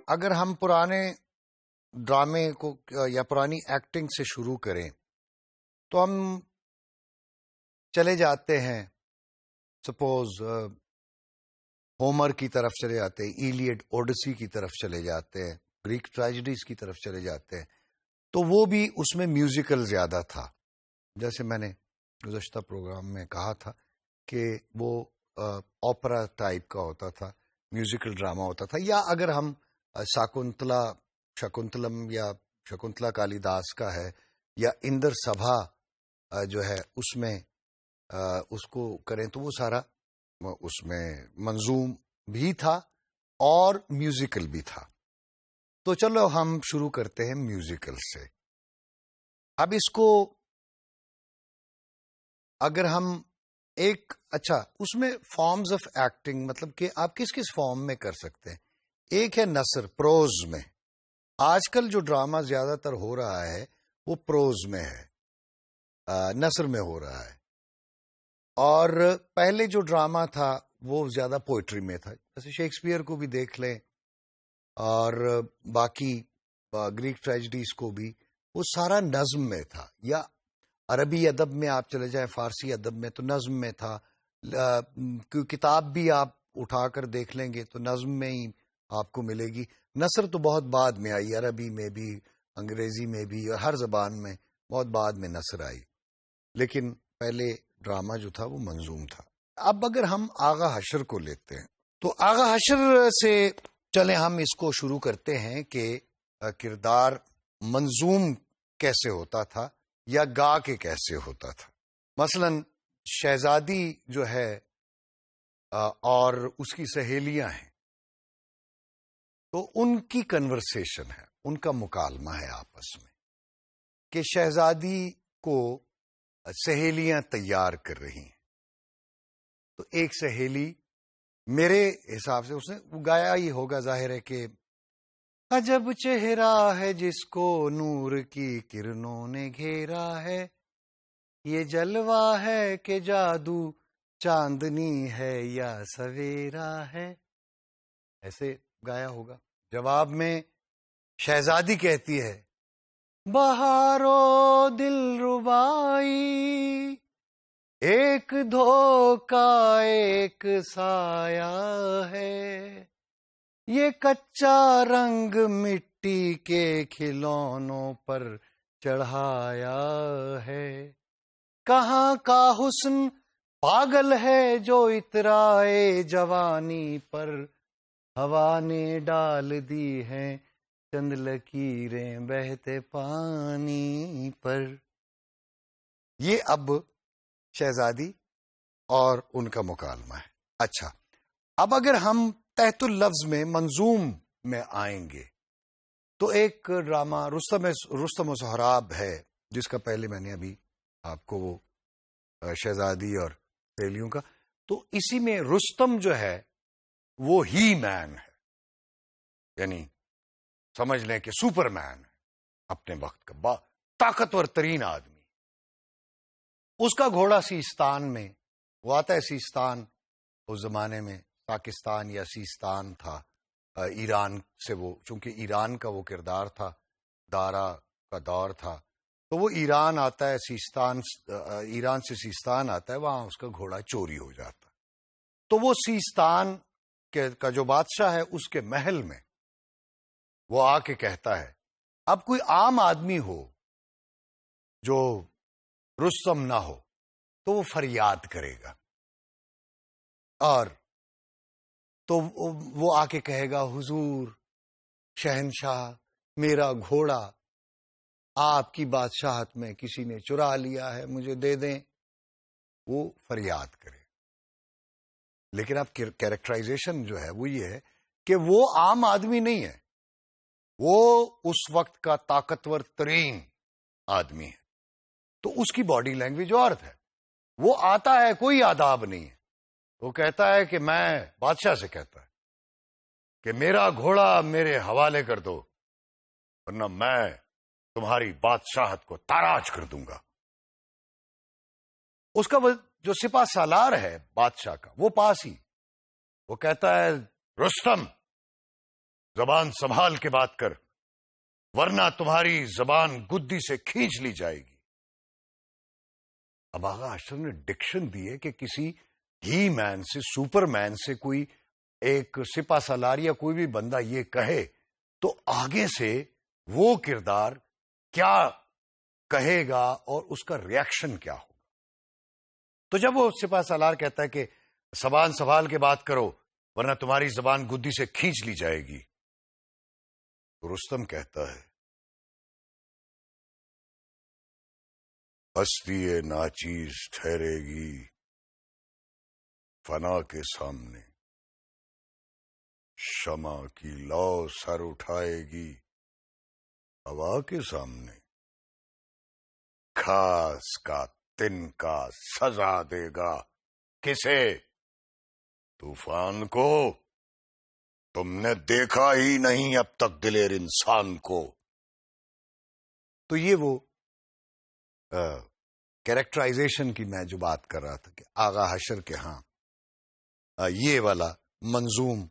اگر ہم پرانے ڈرامے کو یا پرانی ایکٹنگ سے شروع کریں تو ہم چلے جاتے ہیں سپوز ہومر کی طرف چلے جاتے ہیں، ایلیڈ اوڈیسی کی طرف چلے جاتے ہیں، گریک ٹریجڈیز کی طرف چلے جاتے ہیں، تو وہ بھی اس میں میوزیکل زیادہ تھا. جیسے میں نے گزشتہ پروگرام میں کہا تھا کہ وہ اوپرا ٹائپ کا ہوتا تھا، میوزیکل ڈرامہ ہوتا تھا. یا اگر ہم شکنتلم یا شکنتلا کالی داس کا ہے یا اندر سبھا جو ہے اس میں اس کو کریں تو وہ سارا اس میں منظوم بھی تھا اور میوزیکل بھی تھا. تو چلو ہم شروع کرتے ہیں میوزیکل سے. اب اس کو اگر ہم اس میں فارمز آف ایکٹنگ، مطلب کہ آپ کس کس فارم میں کر سکتے ہیں. ایک ہے نثر، پروز میں. آج کل جو ڈرامہ زیادہ تر ہو رہا ہے وہ پروز میں ہے، نثر میں ہو رہا ہے. اور پہلے جو ڈرامہ تھا وہ زیادہ پوئٹری میں تھا. جیسے شیکسپیئر کو بھی دیکھ لیں اور باقی گریک ٹریجڈیز کو بھی، وہ سارا نظم میں تھا. یا عربی ادب میں آپ چلے جائیں، فارسی ادب میں تو نظم میں تھا. کتاب بھی آپ اٹھا کر دیکھ لیں گے تو نظم میں ہی آپ کو ملے گی. نثر تو بہت بعد میں آئی، عربی میں بھی، انگریزی میں بھی، اور ہر زبان میں بہت بعد میں نثر آئی. لیکن پہلے ڈرامہ جو تھا وہ منظوم تھا. اب اگر ہم آغا حشر کو لیتے ہیں تو آغا حشر سے چلیں ہم اس کو شروع کرتے ہیں کہ کردار منظوم کیسے ہوتا تھا یا گا کے کیسے ہوتا تھا. مثلا شہزادی جو ہے اور اس کی سہیلیاں ہیں تو ان کی کنورسیشن ہے، ان کا مکالمہ ہے آپس میں کہ شہزادی کو سہیلیاں تیار کر رہی ہیں. تو ایک سہیلی، میرے حساب سے اس نے وہ گایا ہی ہوگا، ظاہر ہے کہ عجب چہرہ ہے جس کو نور کی کرنوں نے گھیرا ہے، یہ جلوہ ہے کہ جادو چاندنی ہے یا سویرا ہے. ایسے گایا ہوگا. جواب میں شہزادی کہتی ہے بہارو دل ربائی، ایک دھوکا ایک سایہ ہے، یہ کچا رنگ مٹی کے کھلونوں پر چڑھایا ہے. کہاں کا حسن پاگل ہے جو اترائے جوانی پر، ہوا نے ڈال دی ہیں چند لکیریں بہتے پانی پر. یہ اب شہزادی اور ان کا مکالمہ ہے. اچھا، اب اگر ہم تحت اللفظ میں منظوم میں آئیں گے تو ایک ڈرامہ رستم و سہراب ہے، جس کا پہلے میں نے ابھی آپ کو وہ شہزادی اور سہیلیوں کا. تو اسی میں رستم جو ہے وہ ہی مین ہے، یعنی سمجھ لیں کہ سپر مین ہے، اپنے وقت کا طاقتور ترین آدمی. اس کا گھوڑا سیستان میں، وہ آتا ہے سیستان، اس زمانے میں پاکستان یا سیستان تھا، ایران سے وہ، چونکہ ایران کا وہ کردار تھا، دارا کا دور تھا، تو وہ ایران آتا ہے، سیستان، ایران سے سیستان آتا ہے، وہاں اس کا گھوڑا چوری ہو جاتا. تو وہ سیستان کا جو بادشاہ ہے اس کے محل میں وہ آ کے کہتا ہے، اب کوئی عام آدمی ہو جو رستم نہ ہو تو وہ فریاد کرے گا، اور تو وہ آ کے کہے گا حضور شہنشاہ، میرا گھوڑا آپ کی بادشاہت میں کسی نے چرا لیا ہے، مجھے دے دیں. وہ فریاد کرے. لیکن اب کیریکٹرائزیشن جو ہے وہ یہ ہے کہ وہ عام آدمی نہیں ہے، وہ اس وقت کا طاقتور ترین آدمی ہے. تو اس کی باڈی لینگویج اور ہے. وہ آتا ہے، کوئی آداب نہیں ہے، وہ کہتا ہے کہ میں بادشاہ سے کہتا ہے کہ میرا گھوڑا میرے حوالے کر دو ورنہ میں تمہاری بادشاہت کو تاراج کر دوں گا. اس کا جو سپاہ سالار ہے بادشاہ کا، وہ پاس ہی، وہ کہتا ہے رستم زبان سنبھال کے بات کر، ورنہ تمہاری زبان گدی سے کھینچ لی جائے گی. اب آغا اشرف نے ڈکشن دی ہے کہ کسی ہی مین سے، سپر مین سے کوئی ایک سپہ سالار یا کوئی بھی بندہ یہ کہے تو آگے سے وہ کردار کیا کہے گا اور اس کا ریاکشن کیا ہوگا. تو جب وہ سپہ سالار کہتا ہے کہ زبان سنبھال کے بات کرو ورنہ تمہاری زبان گدی سے کھینچ لی جائے گی، تو رستم کہتا ہے ہستی ناچیز ٹھہرے گی فنا کے سامنے، شمع کی لو سر اٹھائے گی ہوا کے سامنے، کھاس کا تنکا سزا دے گا کسے؟ طوفان کو. تم نے دیکھا ہی نہیں اب تک دلیر انسان کو. تو یہ وہ کیریکٹرائزیشن کی میں جو بات کر رہا تھا کہ آغا حشر کے ہاں یہ والا منظوم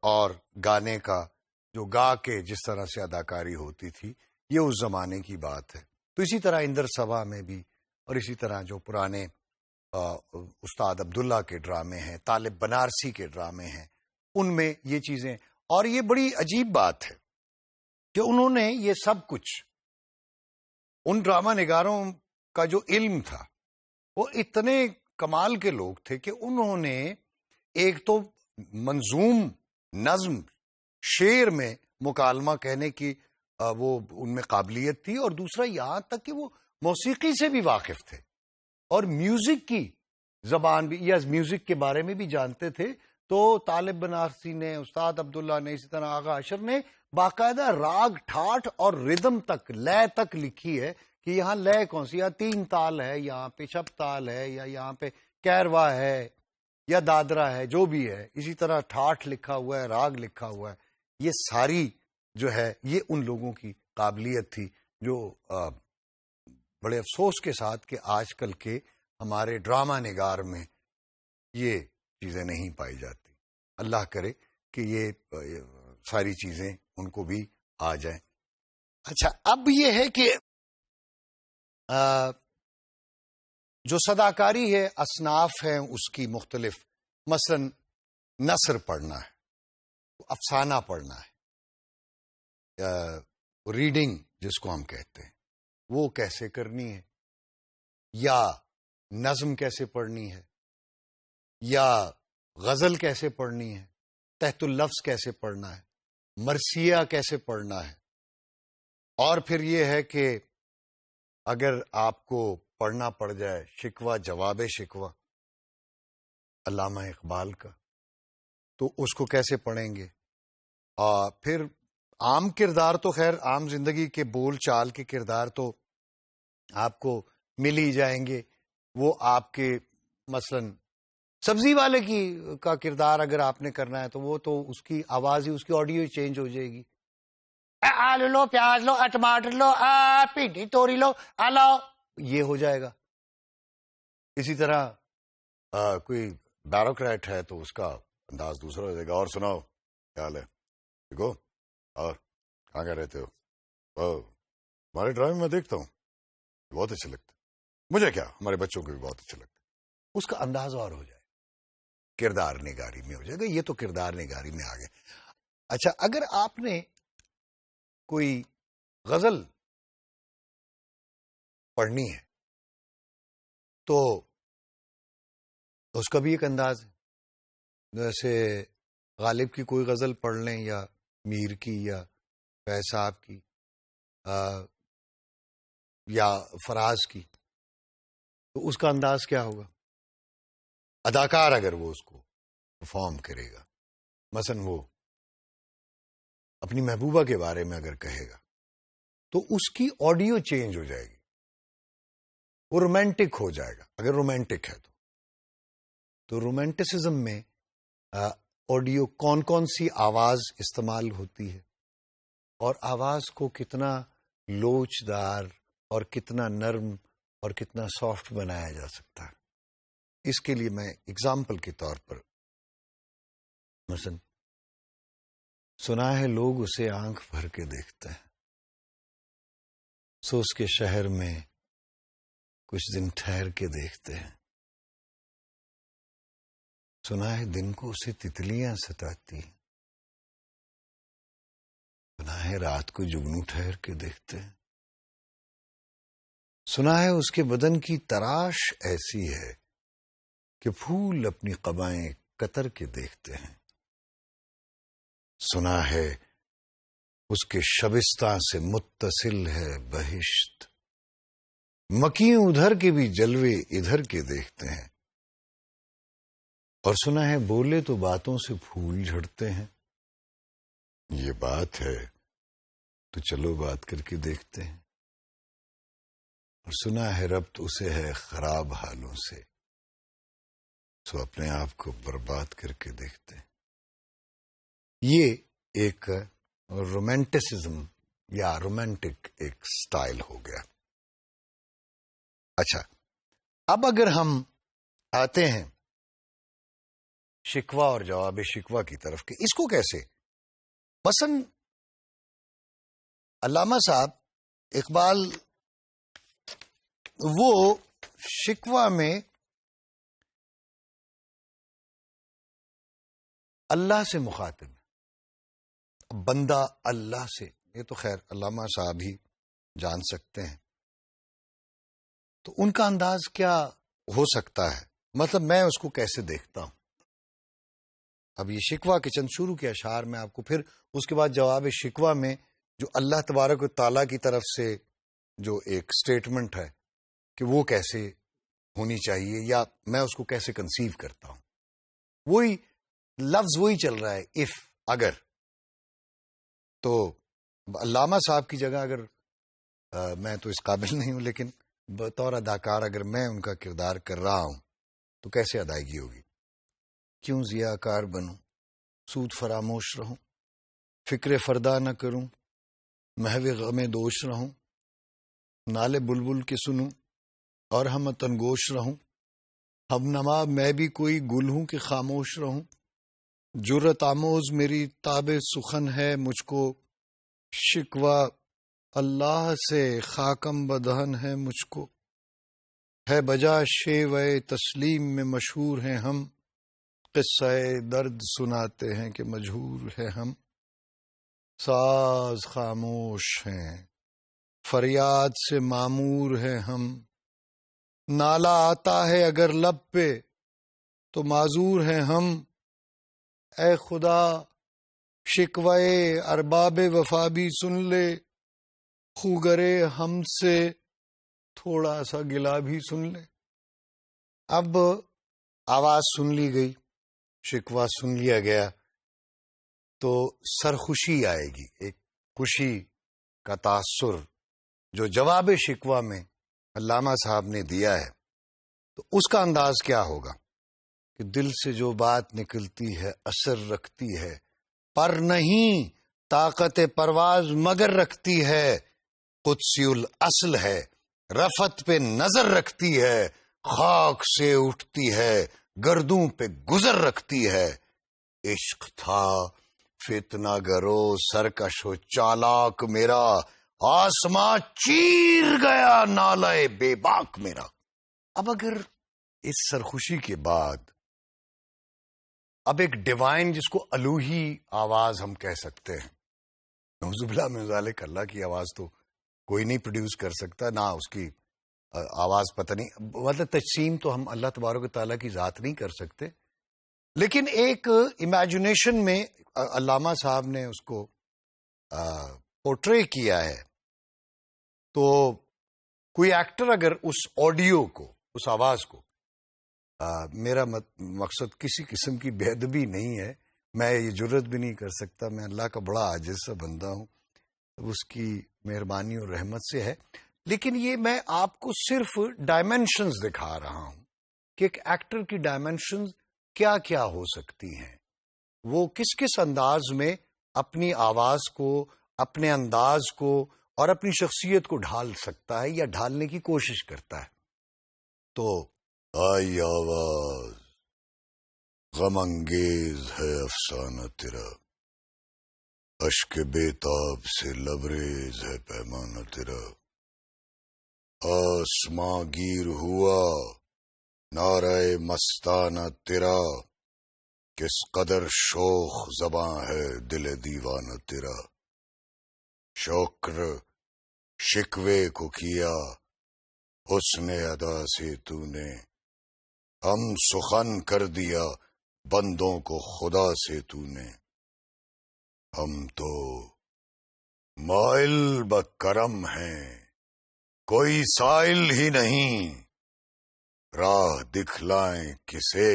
اور گانے کا جو گا کے جس طرح سے اداکاری ہوتی تھی یہ اس زمانے کی بات ہے. تو اسی طرح اندر سبا میں بھی، اور اسی طرح جو پرانے استاد عبداللہ کے ڈرامے ہیں، طالب بنارسی کے ڈرامے ہیں، ان میں یہ چیزیں. اور یہ بڑی عجیب بات ہے کہ انہوں نے یہ سب کچھ، ان ڈرامہ نگاروں کا جو علم تھا وہ اتنے کمال کے لوگ تھے کہ انہوں نے ایک تو منظوم نظم شعر میں مکالمہ کہنے کی وہ ان میں قابلیت تھی، اور دوسرا یہاں تک کہ وہ موسیقی سے بھی واقف تھے اور میوزک کی زبان بھی یا میوزک کے بارے میں بھی جانتے تھے. تو طالب بنارسی نے، استاد عبداللہ نے، اسی طرح آغا اشر نے باقاعدہ راگ ٹھاٹ اور ردم تک، لے تک لکھی ہے کہ یہاں لے کون سی، یا 3 تال ہے، یہاں پہ شب تال ہے، یا یہاں پہ کیروا ہے یا دادرا ہے، جو بھی ہے. اسی طرح ٹھاٹ لکھا ہوا ہے، راگ لکھا ہوا ہے. یہ ساری جو ہے یہ ان لوگوں کی قابلیت تھی جو بڑے افسوس کے ساتھ کہ آج کل کے ہمارے ڈرامہ نگار میں یہ چیزیں نہیں پائی جاتی. اللہ کرے کہ یہ ساری چیزیں ان کو بھی آ جائیں. اچھا، اب یہ ہے کہ جو صداکاری ہے اصناف ہیں اس کی مختلف، مثلا نثر پڑھنا ہے، افسانہ پڑھنا ہے، ریڈنگ جس کو ہم کہتے ہیں وہ کیسے کرنی ہے، یا نظم کیسے پڑھنی ہے، یا غزل کیسے پڑھنی ہے، تحت اللفظ کیسے پڑھنا ہے، مرثیہ کیسے پڑھنا ہے. اور پھر یہ ہے کہ اگر آپ کو پڑھنا پڑ جائے شکوہ جواب شکوہ علامہ اقبال کا، تو اس کو کیسے پڑھیں گے. پھر عام کردار تو خیر عام زندگی کے بول چال کے کردار تو آپ کو مل ہی جائیں گے. وہ آپ کے مثلا سبزی والے کا کردار اگر آپ نے کرنا ہے تو وہ تو اس کی آواز ہی، اس کی آڈیو ہی چینج ہو جائے گی. آلو لو، پیاز لو، ٹماٹر لو، بھنڈی توری لو، آلو، یہ ہو جائے گا. اسی طرح کوئی بیوروکریٹ ہے تو اس کا انداز دوسرا ہو جائے گا. اور سناؤ کیا حال ہے، ٹھیک ہو، اور کہاں کہہ رہتے ہو، ہمارے ڈرامے میں دیکھتا ہوں بہت اچھے لگتے، مجھے کیا ہمارے بچوں کو بھی بہت اچھے لگتے. اس کا انداز اور ہو جائے، کردار نگاری میں ہو جائے گا. یہ تو کردار نگاری میں آ گئے. اچھا، اگر آپ نے کوئی غزل پڑھنی ہے تو اس کا بھی ایک انداز ہے. جیسے غالب کی کوئی غزل پڑھ لیں، یا میر کی، یا فیض صاحب کی، یا فراز کی، تو اس کا انداز کیا ہوگا. اداکار اگر وہ اس کو پرفارم کرے گا، مثلا وہ اپنی محبوبہ کے بارے میں اگر کہے گا تو اس کی آڈیو چینج ہو جائے گی، وہ رومانٹک ہو جائے گا. اگر رومانٹک ہے تو رومانٹسزم میں آڈیو کون کون سی آواز استعمال ہوتی ہے، اور آواز کو کتنا لوچدار اور کتنا نرم اور کتنا سافٹ بنایا جا سکتا ہے. اس کے لیے میں اگزامپل کے طور پر مثلا سنا ہے لوگ اسے آنکھ بھر کے دیکھتے ہیں، سو اس کے شہر میں کچھ دن ٹھہر کے دیکھتے ہیں۔ سنا ہے دن کو اسے تتلیاں ستاتی ہیں، سنا ہے رات کو جگنو ٹھہر کے دیکھتے ہیں۔ سنا ہے اس کے بدن کی تراش ایسی ہے کہ پھول اپنی قبائیں کتر کے دیکھتے ہیں۔ سنا ہے اس کے شبستان سے متصل ہے بہشت، مکیوں ادھر کے بھی جلوے ادھر کے دیکھتے ہیں۔ اور سنا ہے بولے تو باتوں سے پھول جھڑتے ہیں، یہ بات ہے تو چلو بات کر کے دیکھتے ہیں۔ اور سنا ہے ربط اسے ہے خراب حالوں سے، سو اپنے آپ کو برباد کر کے دیکھتے ہیں۔ یہ ایک رومانٹسزم یا رومانٹک ایک سٹائل ہو گیا۔ اچھا، اب اگر ہم آتے ہیں شکوہ اور جواب شکوہ کی طرف کہ اس کو کیسے، مثلا علامہ صاحب اقبال وہ شکوہ میں اللہ سے مخاطب ہے، بندہ اللہ سے، یہ تو خیر علامہ صاحب ہی جان سکتے ہیں، تو ان کا انداز کیا ہو سکتا ہے، مطلب میں اس کو کیسے دیکھتا ہوں۔ اب یہ شکوہ کے چند شروع کے اشعار میں آپ کو، پھر اس کے بعد جواب شکوہ میں جو اللہ تبارک و تعالیٰ کی طرف سے جو ایک سٹیٹمنٹ ہے کہ وہ کیسے ہونی چاہیے یا میں اس کو کیسے کنسیو کرتا ہوں، وہی لفظ وہی چل رہا ہے، اف، اگر۔ تو علامہ صاحب کی جگہ اگر میں تو اس قابل نہیں ہوں، لیکن بطور اداکار اگر میں ان کا کردار کر رہا ہوں تو کیسے ادائیگی ہوگی؟ کیوں ضیاء کار بنوں، سود فراموش رہوں، فکر فردا نہ کروں، محو غم دوش رہوں، نالے بلبل کے سنوں اور ہم تنگوش رہوں، ہم نما میں بھی کوئی گل ہوں کہ خاموش رہوں، جرت آموز میری تاب سخن ہے، مجھ کو شکوہ اللہ سے خاکم بدہن ہے، مجھ کو ہے بجا شیوے تسلیم میں مشہور ہیں ہم، قصہ درد سناتے ہیں کہ مجہور ہے ہم، ساز خاموش ہیں فریاد سے معمور ہیں ہم، نالا آتا ہے اگر لب پہ تو معذور ہیں ہم، اے خدا شکوے ارباب وفا بھی سن لے، خوگرے ہم سے تھوڑا سا گلا بھی سن لے۔ اب آواز سن لی گئی، شکوہ سن لیا گیا، تو سرخوشی آئے گی، ایک خوشی کا تاثر جو جواب شکوہ میں علامہ صاحب نے دیا ہے، تو اس کا انداز کیا ہوگا کہ دل سے جو بات نکلتی ہے اثر رکھتی ہے، پر نہیں طاقت پرواز مگر رکھتی ہے، قدسی الاصل ہے رفت پہ نظر رکھتی ہے، خاک سے اٹھتی ہے گردوں پہ گزر رکھتی ہے، عشق تھا فتنہ گرو سرکش و چالاک میرا، آسماں چیر گیا نالے بے باک میرا۔ اب اگر اس سرخوشی کے بعد اب ایک ڈیوائن، جس کو الوہی آواز ہم کہہ سکتے ہیں، نعوذ باللہ من ذالک، اللہ کی آواز تو کوئی نہیں پروڈیوس کر سکتا، نہ اس کی آواز پتہ نہیں، مطلب تجسیم تو ہم اللہ تبارک و تعالیٰ کی ذات نہیں کر سکتے، لیکن ایک امیجنیشن میں علامہ صاحب نے اس کو پورٹرے کیا ہے، تو کوئی ایکٹر اگر اس آڈیو کو، اس آواز کو، میرا مقصد کسی قسم کی بے ادبی نہیں ہے، میں یہ جرت بھی نہیں کر سکتا، میں اللہ کا بڑا عاجز سا بندہ ہوں، اس کی مہربانی اور رحمت سے ہے، لیکن یہ میں آپ کو صرف ڈائمینشنز دکھا رہا ہوں کہ ایک ایکٹر کی ڈائمینشنز کیا کیا ہو سکتی ہیں، وہ کس کس انداز میں اپنی آواز کو، اپنے انداز کو اور اپنی شخصیت کو ڈھال سکتا ہے یا ڈھالنے کی کوشش کرتا ہے۔ تو آئی آواز غم انگیز ہے افسانہ تیرا، اشک بیتاب سے لبریز ہے پیمانہ تیرا، آسماں گیر ہوا نعرہ مستانہ تیرا، کس قدر شوخ زباں ہے دل دیوانہ تیرا، شکر شکوے کو کیا حسن ادا سے تو نے، ہم سخن کر دیا بندوں کو خدا سے تو نے، ہم تو مائل بکرم ہیں کوئی سائل ہی نہیں، راہ دکھلائیں کسے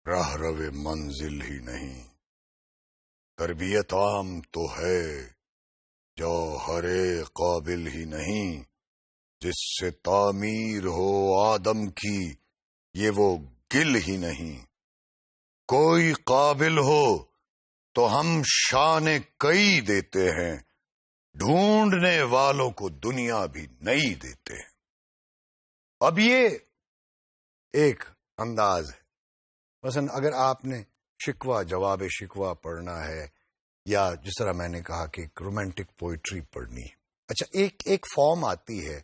راہ رو منزل ہی نہیں، تربیت عام تو ہے جوہر قابل ہی نہیں، جس سے تعمیر ہو آدم کی یہ وہ گل ہی نہیں، کوئی قابل ہو تو ہم شان کئی دیتے ہیں، ڈھونڈنے والوں کو دنیا بھی نہیں دیتے ہیں۔ اب یہ ایک انداز ہے، مثلا اگر آپ نے شکوہ جواب شکوہ پڑھنا ہے، یا جس طرح میں نے کہا کہ ایک رومانٹک پوئٹری پڑھنی ہے، اچھا ایک فارم آتی ہے،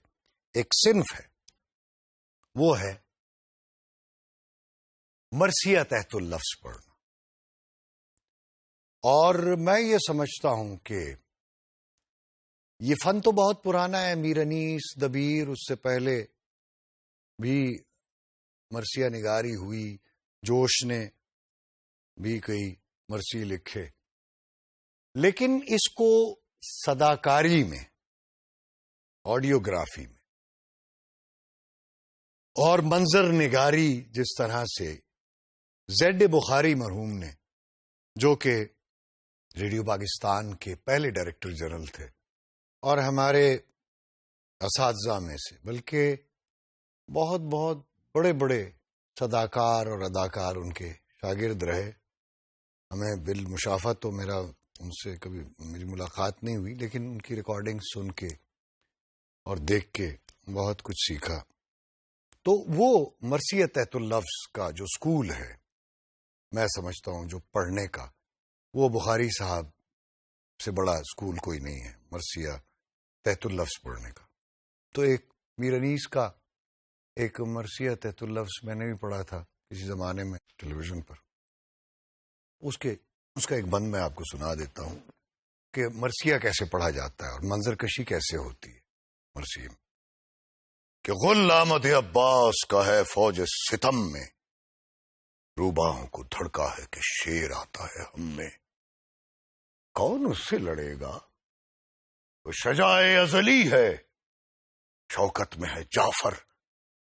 ایک صنف ہے، وہ ہے مرثیہ تحت اللفظ پڑھنا۔ اور میں یہ سمجھتا ہوں کہ یہ فن تو بہت پرانا ہے، میر انیس دبیر، اس سے پہلے بھی مرثیہ نگاری ہوئی، جوش نے بھی کئی مرثی لکھے، لیکن اس کو صداکاری میں، آڈیوگرافی میں اور منظر نگاری، جس طرح سے زیڈ بخاری مرحوم نے، جو کہ ریڈیو پاکستان کے پہلے ڈائریکٹر جنرل تھے اور ہمارے اساتذہ میں سے، بلکہ بہت بہت بڑے بڑے صداکار اور اداکار ان کے شاگرد رہے، ہمیں بالمشافہت تو ان سے کبھی میری ملاقات نہیں ہوئی، لیکن ان کی ریکارڈنگ سن کے اور دیکھ کے بہت کچھ سیکھا۔ تو وہ مرثیہ تحت اللفظ کا جو اسکول ہے، میں سمجھتا ہوں جو پڑھنے کا، وہ بخاری صاحب سے بڑا اسکول کوئی نہیں ہے مرثیہ تحت اللفظ پڑھنے کا۔ تو ایک میر انیس کا ایک مرثیہ تحت اللفظ میں نے بھی پڑھا تھا کسی زمانے میں ٹیلی ویژن پر، اس کا ایک بند میں آپ کو سنا دیتا ہوں کہ مرثیہ کیسے پڑھا جاتا ہے اور منظر کشی کیسے ہوتی ہے مرثیہ میں، کہ غل آمد عباس کا ہے فوج ستم میں، روباہوں کو دھڑکا ہے کہ شیر آتا ہے ہم میں، کون اس سے لڑے گا تو شجاع ازلی ہے، شوکت میں ہے جعفر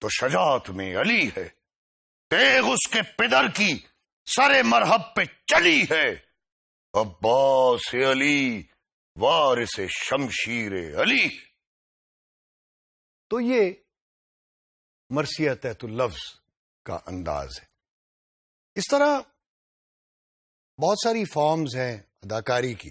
تو شجاعت میں علی ہے، تیغ اس کے پدر کی سر مرہب پہ چلی ہے، عباس علی وارث شمشیر علی۔ تو یہ مرثیہ تحت اللفظ کا انداز ہے۔ اس طرح بہت ساری فارمز ہیں اداکاری کی،